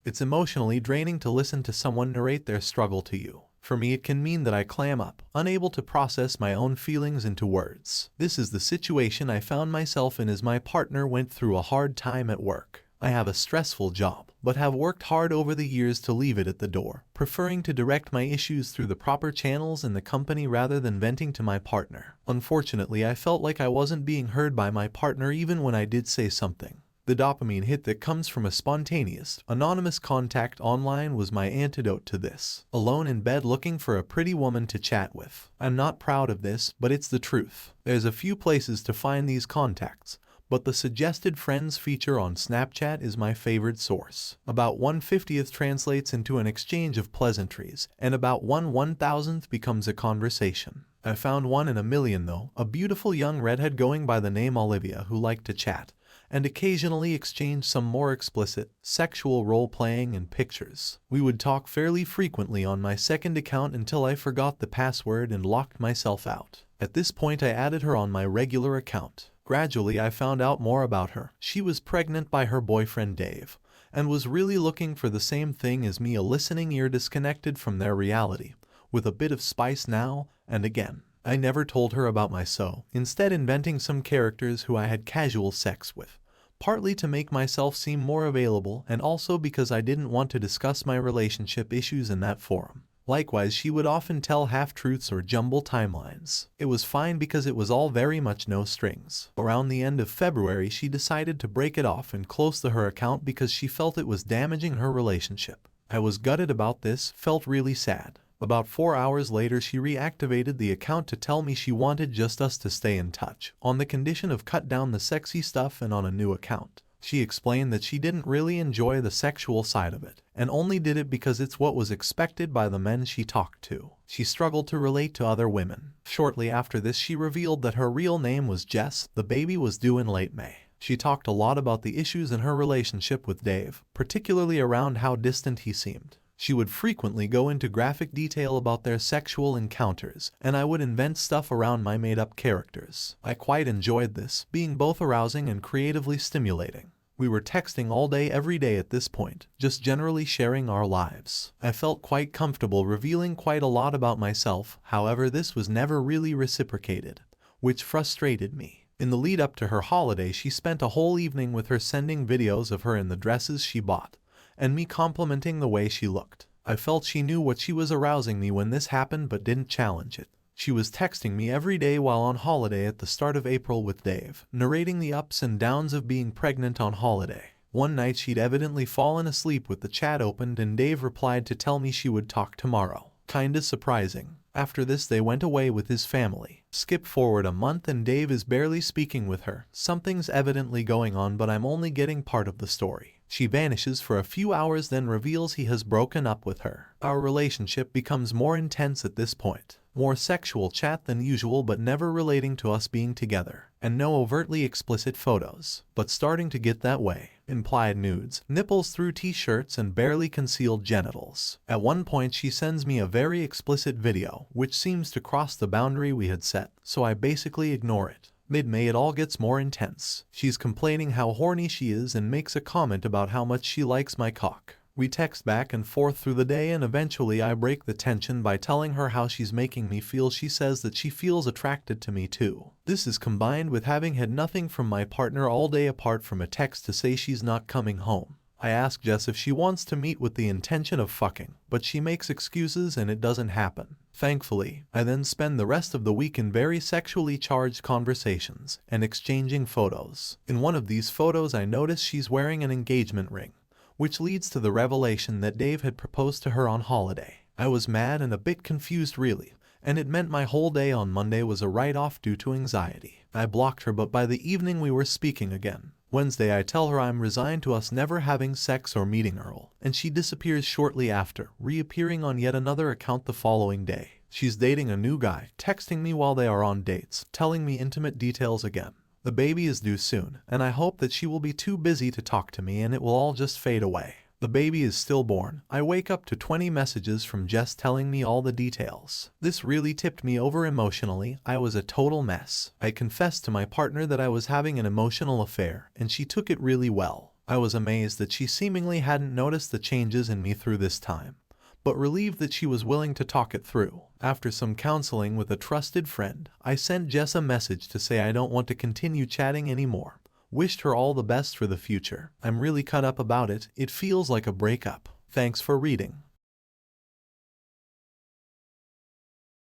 It's emotionally draining to listen to someone narrate their struggle to you. For me, it can mean that I clam up, unable to process my own feelings into words. This is the situation I found myself in as my partner went through a hard time at work. I have a stressful job, but have worked hard over the years to leave it at the door, preferring to direct my issues through the proper channels in the company rather than venting to my partner. Unfortunately, I felt like I wasn't being heard by my partner even when I did say something. The dopamine hit that comes from a spontaneous, anonymous contact online was my antidote to this. Alone in bed looking for a pretty woman to chat with. I'm not proud of this, but it's the truth. There's a few places to find these contacts, but the suggested friends feature on Snapchat is my favorite source. About 1/50th translates into an exchange of pleasantries, and about 1/1000th becomes a conversation. I found one in a million though, a beautiful young redhead going by the name Olivia who liked to chat, and occasionally exchange some more explicit, sexual role-playing and pictures. We would talk fairly frequently on my second account until I forgot the password and locked myself out. At this point I added her on my regular account. Gradually I found out more about her. She was pregnant by her boyfriend Dave, and was really looking for the same thing as me, a listening ear disconnected from their reality, with a bit of spice now and again. I never told her about my instead inventing some characters who I had casual sex with, partly to make myself seem more available and also because I didn't want to discuss my relationship issues in that forum. Likewise, she would often tell half-truths or jumble timelines. It was fine because it was all very much no strings. Around the end of February, she decided to break it off and close her account because she felt it was damaging her relationship. I was gutted about this, felt really sad. About 4 hours later, she reactivated the account to tell me she wanted just us to stay in touch, on the condition of cut down the sexy stuff and on a new account. She explained that she didn't really enjoy the sexual side of it, and only did it because it's what was expected by the men she talked to. She struggled to relate to other women. Shortly after this, she revealed that her real name was Jess. The baby was due in late May. She talked a lot about the issues in her relationship with Dave, particularly around how distant he seemed. She would frequently go into graphic detail about their sexual encounters, and I would invent stuff around my made-up characters. I quite enjoyed this, being both arousing and creatively stimulating. We were texting all day every day at this point, just generally sharing our lives. I felt quite comfortable revealing quite a lot about myself, however this was never really reciprocated, which frustrated me. In the lead up to her holiday, she spent a whole evening with her sending videos of her in the dresses she bought, and me complimenting the way she looked. I felt she knew what she was arousing me when this happened but didn't challenge it. She was texting me every day while on holiday at the start of April with Dave, narrating the ups and downs of being pregnant on holiday. One night she'd evidently fallen asleep with the chat opened and Dave replied to tell me she would talk tomorrow. Kinda surprising. After this they went away with his family. Skip forward a month and Dave is barely speaking with her. Something's evidently going on but I'm only getting part of the story. She vanishes for a few hours then reveals he has broken up with her. Our relationship becomes more intense at this point. More sexual chat than usual but never relating to us being together. And no overtly explicit photos. But starting to get that way. Implied nudes, nipples through t-shirts and barely concealed genitals. At one point she sends me a very explicit video, which seems to cross the boundary we had set, so I basically ignore it. Mid-May it all gets more intense. She's complaining how horny she is and makes a comment about how much she likes my cock. We text back and forth through the day and eventually I break the tension by telling her how she's making me feel. She says that she feels attracted to me too. This is combined with having had nothing from my partner all day apart from a text to say she's not coming home. I ask Jess if she wants to meet with the intention of fucking, but she makes excuses and it doesn't happen. Thankfully, I then spend the rest of the week in very sexually charged conversations and exchanging photos. In one of these photos I notice she's wearing an engagement ring, which leads to the revelation that Dave had proposed to her on holiday. I was mad and a bit confused really, and it meant my whole day on Monday was a write-off due to anxiety. I blocked her but by the evening we were speaking again. Wednesday I tell her I'm resigned to us never having sex or meeting Earl, and she disappears shortly after, reappearing on yet another account the following day. She's dating a new guy, texting me while they are on dates, telling me intimate details again. The baby is due soon, and I hope that she will be too busy to talk to me and it will all just fade away. The baby is stillborn. I wake up to 20 messages from Jess telling me all the details. This really tipped me over emotionally. I was a total mess. I confessed to my partner that I was having an emotional affair, and she took it really well. I was amazed that she seemingly hadn't noticed the changes in me through this time, but relieved that she was willing to talk it through. After some counseling with a trusted friend, I sent Jess a message to say I don't want to continue chatting anymore. Wished her all the best for the future. I'm really cut up about it. It feels like a breakup. Thanks for reading.